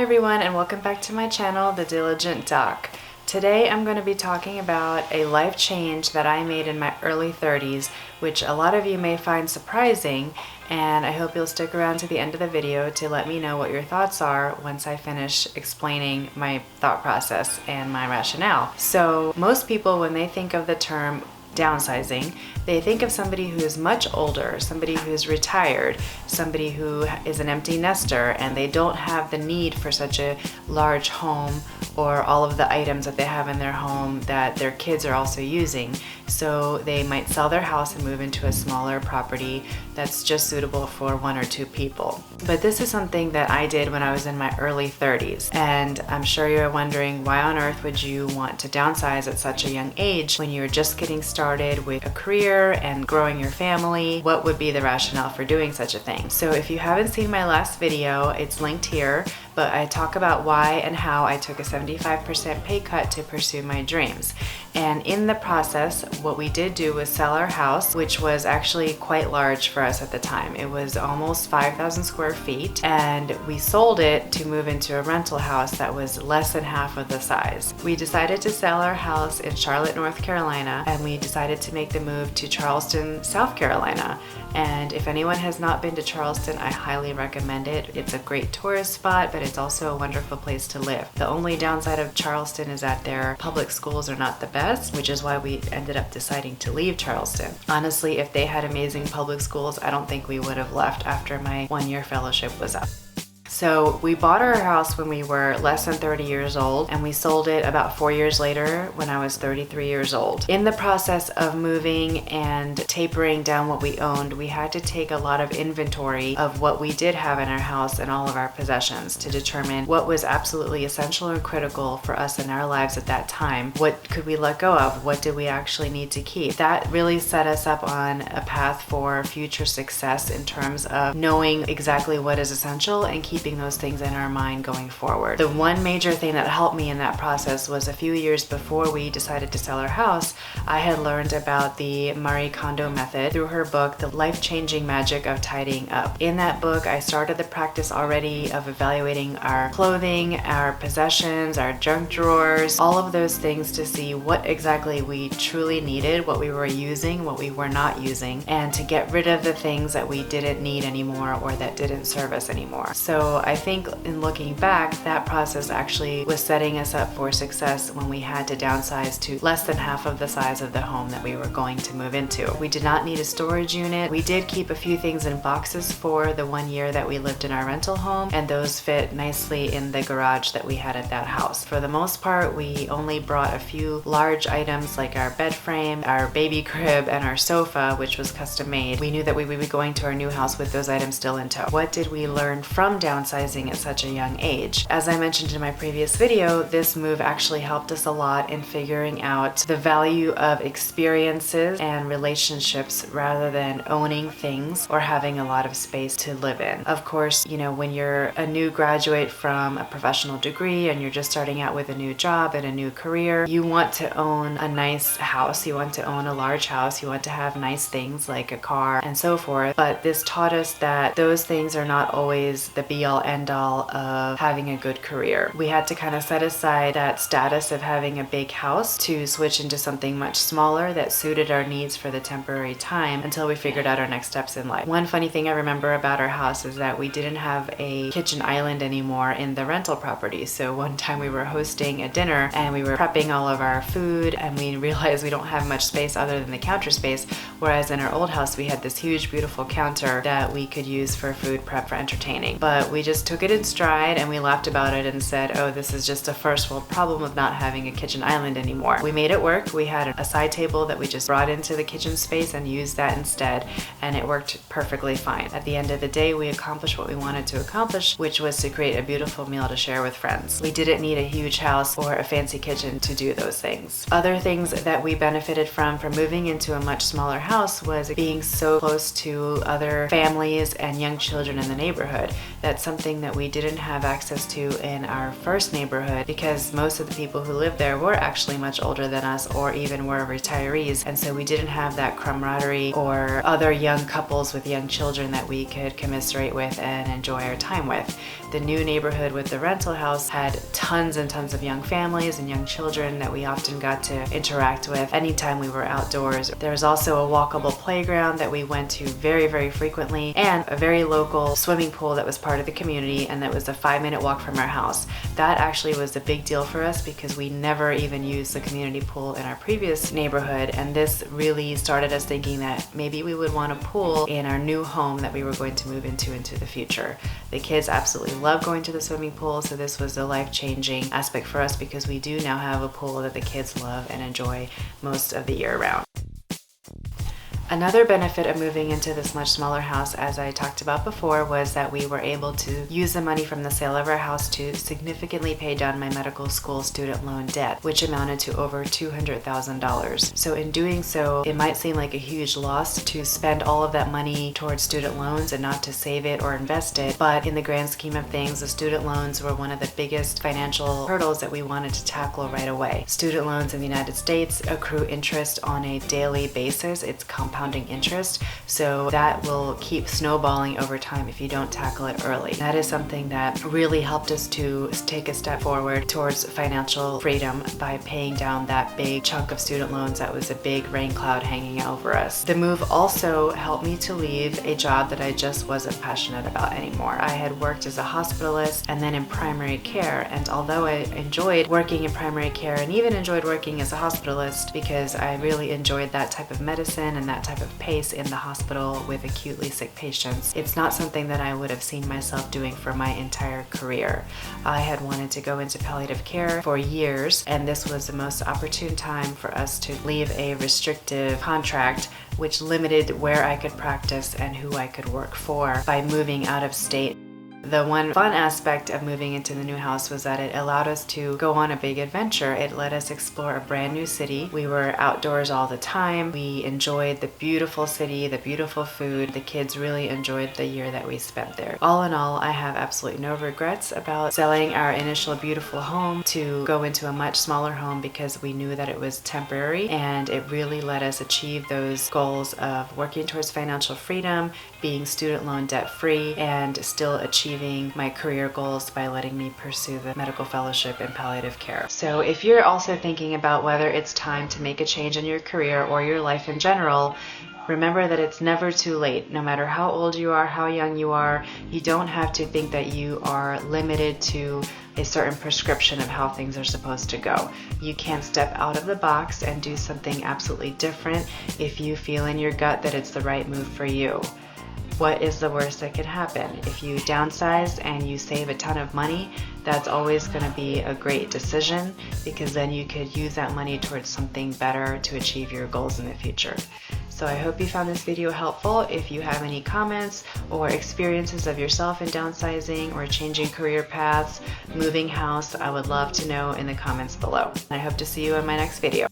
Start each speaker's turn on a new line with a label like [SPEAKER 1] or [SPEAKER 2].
[SPEAKER 1] everyone, and welcome back to my channel, The Diligent Doc. Today I'm going to be talking about a life change that I made in my early 30s, which a lot of you may find surprising, and I hope you'll stick around to the end of the video to let me know what your thoughts are once I finish explaining my thought process and my rationale. So most people, when they think of the term downsizing, they think of somebody who is much older, somebody who is retired, somebody who is an empty nester, and they don't have the need for such a large home or all of the items that they have in their home that their kids are also using. So they might sell their house and move into a smaller property that's just suitable for one or two people. But this is something that I did when I was in my early 30s. And I'm sure you're wondering, why on earth would you want to downsize at such a young age when you're just getting started with a career and growing your family? What would be the rationale for doing such a thing? So if you haven't seen my last video, it's linked here, but I talk about why and how I took a 75% pay cut to pursue my dreams. And in the process, what we did do was sell our house, which was actually quite large for us at the time. It was almost 5,000 square feet, and we sold it to move into a rental house that was less than half of the size. We decided to sell our house in Charlotte, North Carolina, and we decided to make the move to Charleston, South Carolina. And if anyone has not been to Charleston, I highly recommend it. It's a great tourist spot, but it's also a wonderful place to live. The only downside of Charleston is that their public schools are not the best, which is why we ended up deciding to leave Charleston. Honestly, if they had amazing public schools, I don't think we would have left after my one-year fellowship was up. So we bought our house when we were less than 30 years old, and we sold it about 4 years later when I was 33 years old. In the process of moving and tapering down what we owned, we had to take a lot of inventory of what we did have in our house and all of our possessions to determine what was absolutely essential and critical for us in our lives at that time. What could we let go of? What did we actually need to keep? That really set us up on a path for future success in terms of knowing exactly what is essential and keeping those things in our mind going forward. The one major thing that helped me in that process was a few years before we decided to sell our house, I had learned about the Marie Kondo method through her book, The Life-Changing Magic of Tidying Up. In that book, I started the practice already of evaluating our clothing, our possessions, our junk drawers, all of those things to see what exactly we truly needed, what we were using, what we were not using, and to get rid of the things that we didn't need anymore or that didn't serve us anymore. So I think in looking back, that process actually was setting us up for success when we had to downsize to less than half of the size of the home that we were going to move into. We did not need a storage unit. We did keep a few things in boxes for the 1 year that we lived in our rental home, and those fit nicely in the garage that we had at that house. For the most part, we only brought a few large items like our bed frame, our baby crib, and our sofa, which was custom made. We knew that we would be going to our new house with those items still in tow. What did we learn from downsizing at such a young age? As I mentioned in my previous video, this move actually helped us a lot in figuring out the value of experiences and relationships rather than owning things or having a lot of space to live in. Of course, you know, when you're a new graduate from a professional degree and you're just starting out with a new job and a new career, you want to own a nice house, you want to own a large house, you want to have nice things like a car and so forth. But this taught us that those things are not always the be-all end-all of having a good career. We had to kind of set aside that status of having a big house to switch into something much smaller that suited our needs for the temporary time until we figured out our next steps in life. One funny thing I remember about our house is that we didn't have a kitchen island anymore in the rental property. So one time we were hosting a dinner and we were prepping all of our food, and we realized we don't have much space other than the counter space, whereas in our old house we had this huge beautiful counter that we could use for food prep for entertaining. But we just took it in stride and we laughed about it and said, oh, this is just a first world problem of not having a kitchen island anymore. We made it work. We had a side table that we just brought into the kitchen space and used that instead, and it worked perfectly fine. At the end of the day, we accomplished what we wanted to accomplish, which was to create a beautiful meal to share with friends. We didn't need a huge house or a fancy kitchen to do those things. Other things that we benefited from moving into a much smaller house was being so close to other families and young children in the neighborhood that some something that we didn't have access to in our first neighborhood because most of the people who lived there were actually much older than us or even were retirees, and so we didn't have that camaraderie or other young couples with young children that we could commiserate with and enjoy our time with. The new neighborhood with the rental house had tons and tons of young families and young children that we often got to interact with anytime we were outdoors. There was also a walkable playground that we went to very, very frequently, and a very local swimming pool that was part of the community, and that was a 5-minute walk from our house. That actually was a big deal for us because we never even used the community pool in our previous neighborhood, and this really started us thinking that maybe we would want a pool in our new home that we were going to move into the future. The kids absolutely love going to the swimming pool, so this was a life-changing aspect for us because we do now have a pool that the kids love and enjoy most of the year round. Another benefit of moving into this much smaller house, as I talked about before, was that we were able to use the money from the sale of our house to significantly pay down my medical school student loan debt, which amounted to over $200,000. So in doing so, it might seem like a huge loss to spend all of that money towards student loans and not to save it or invest it, but in the grand scheme of things, the student loans were one of the biggest financial hurdles that we wanted to tackle right away. Student loans in the United States accrue interest on a daily basis. It's compounding interest, so that will keep snowballing over time if you don't tackle it early. That is something that really helped us to take a step forward towards financial freedom by paying down that big chunk of student loans that was a big rain cloud hanging over us. The move also helped me to leave a job that I just wasn't passionate about anymore. I had worked as a hospitalist and then in primary care, and although I enjoyed working in primary care and even enjoyed working as a hospitalist because I really enjoyed that type of medicine and that type of pace in the hospital with acutely sick patients, it's not something that I would have seen myself doing for my entire career. I had wanted to go into palliative care for years, and this was the most opportune time for us to leave a restrictive contract which limited where I could practice and who I could work for by moving out of state. The one fun aspect of moving into the new house was that it allowed us to go on a big adventure. It let us explore a brand new city. We were outdoors all the time. We enjoyed the beautiful city, the beautiful food. The kids really enjoyed the year that we spent there. All in all, I have absolutely no regrets about selling our initial beautiful home to go into a much smaller home because we knew that it was temporary, and it really let us achieve those goals of working towards financial freedom, being student loan debt free, and still achieving my career goals by letting me pursue the medical fellowship in palliative care. So if you're also thinking about whether it's time to make a change in your career or your life in general, remember that it's never too late. No matter how old you are, how young you are, you don't have to think that you are limited to a certain prescription of how things are supposed to go. You can step out of the box and do something absolutely different if you feel in your gut that it's the right move for you. What is the worst that could happen? If you downsize and you save a ton of money, that's always going to be a great decision because then you could use that money towards something better to achieve your goals in the future. So I hope you found this video helpful. If you have any comments or experiences of yourself in downsizing or changing career paths, moving house, I would love to know in the comments below. I hope to see you in my next video.